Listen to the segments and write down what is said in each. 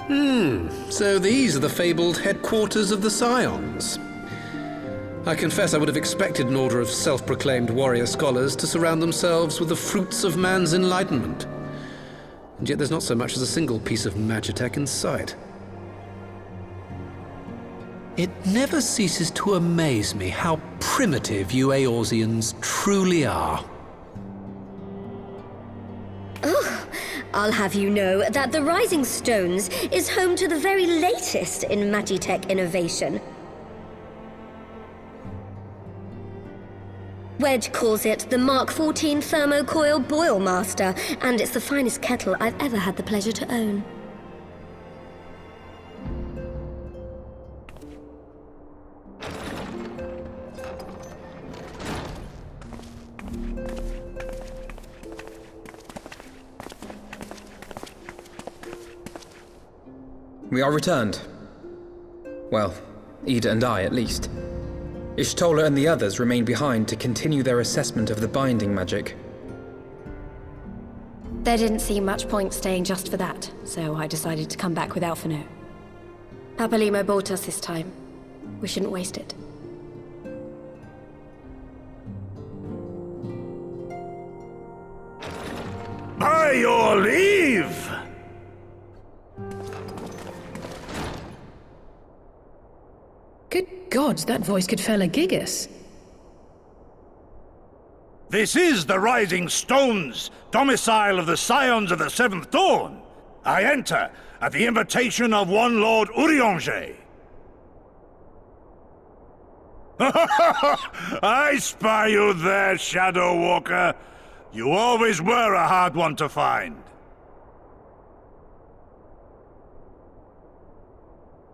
So these are the fabled headquarters of the Scions. I confess I would have expected an order of self-proclaimed warrior scholars to surround themselves with the fruits of man's enlightenment. And yet there's not so much as a single piece of magitech in sight. It never ceases to amaze me how primitive you Eorzeans truly are. Oh, I'll have you know that the Rising Stones is home to the very latest in magitech innovation. Wedge calls it the Mark 14 Thermocoil Boil Master, and it's the finest kettle I've ever had the pleasure to own. We are returned. Well, Ida and I, at least. Ishtola and the others remain behind to continue their assessment of the binding magic. There didn't seem much point staying just for that, so I decided to come back with Alphino. Papalimo bought us this time. We shouldn't waste it. By your leave! Good God, that voice could fell a gigas. This is the Rising Stones, domicile of the Scions of the Seventh Dawn. I enter at the invitation of one Lord Urianger. I spy you there, Shadow Walker. You always were a hard one to find.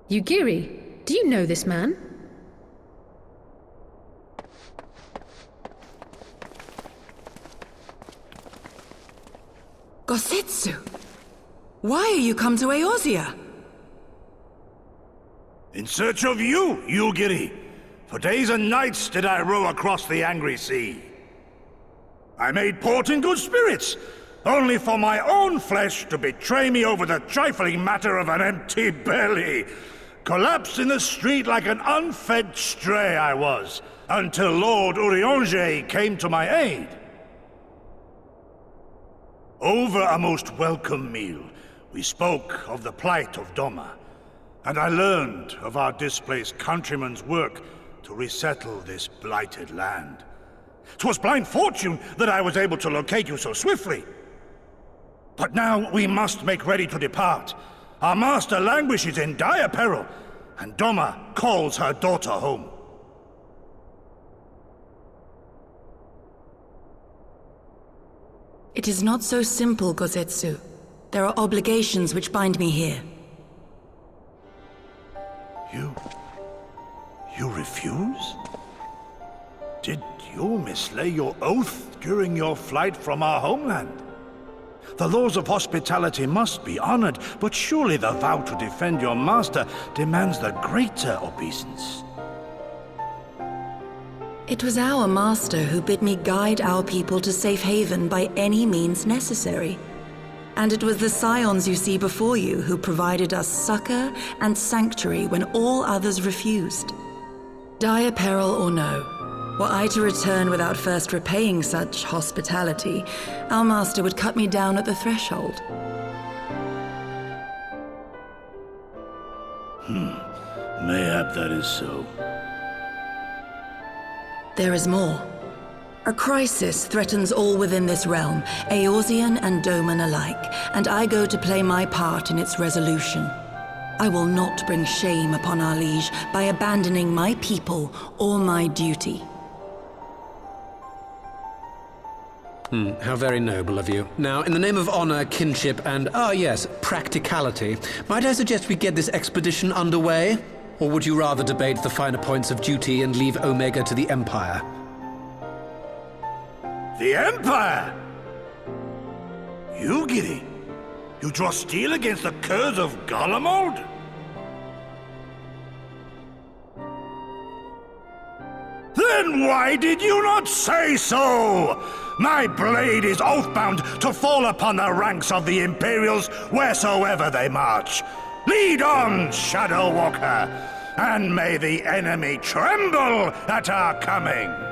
Yugiri, do you know this man? Gosetsu! Why are you come to Eorzea? In search of you, Yugiri. For days and nights did I row across the angry sea. I made port in good spirits, only for my own flesh to betray me over the trifling matter of an empty belly. Collapsed in the street like an unfed stray I was, until Lord Urianger came to my aid. Over a most welcome meal, we spoke of the plight of Doma, and I learned of our displaced countrymen's work to resettle this blighted land. 'Twas blind fortune that I was able to locate you so swiftly. But now we must make ready to depart. Our master languishes in dire peril, and Doma calls her daughter home. It is not so simple, Gosetsu. There are obligations which bind me here. You refuse? Did you mislay your oath during your flight from our homeland? The laws of hospitality must be honored, but surely the vow to defend your master demands the greater obeisance. It was our master who bid me guide our people to safe haven by any means necessary. And it was the Scions you see before you who provided us succor and sanctuary when all others refused. Dire peril or no, were I to return without first repaying such hospitality, our master would cut me down at the threshold. Mayhap that is so. There is more. A crisis threatens all within this realm, Eorzean and Doman alike, and I go to play my part in its resolution. I will not bring shame upon our liege by abandoning my people or my duty. How very noble of you. Now, in the name of honor, kinship, and, yes, practicality, might I suggest we get this expedition underway? Or would you rather debate the finer points of duty and leave Omega to the Empire? The Empire? Yugiri, you draw steel against the curse of Garlemald? Then why did you not say so? My blade is oath-bound to fall upon the ranks of the Imperials wheresoever they march. Lead on, Shadow Walker, and may the enemy tremble at our coming!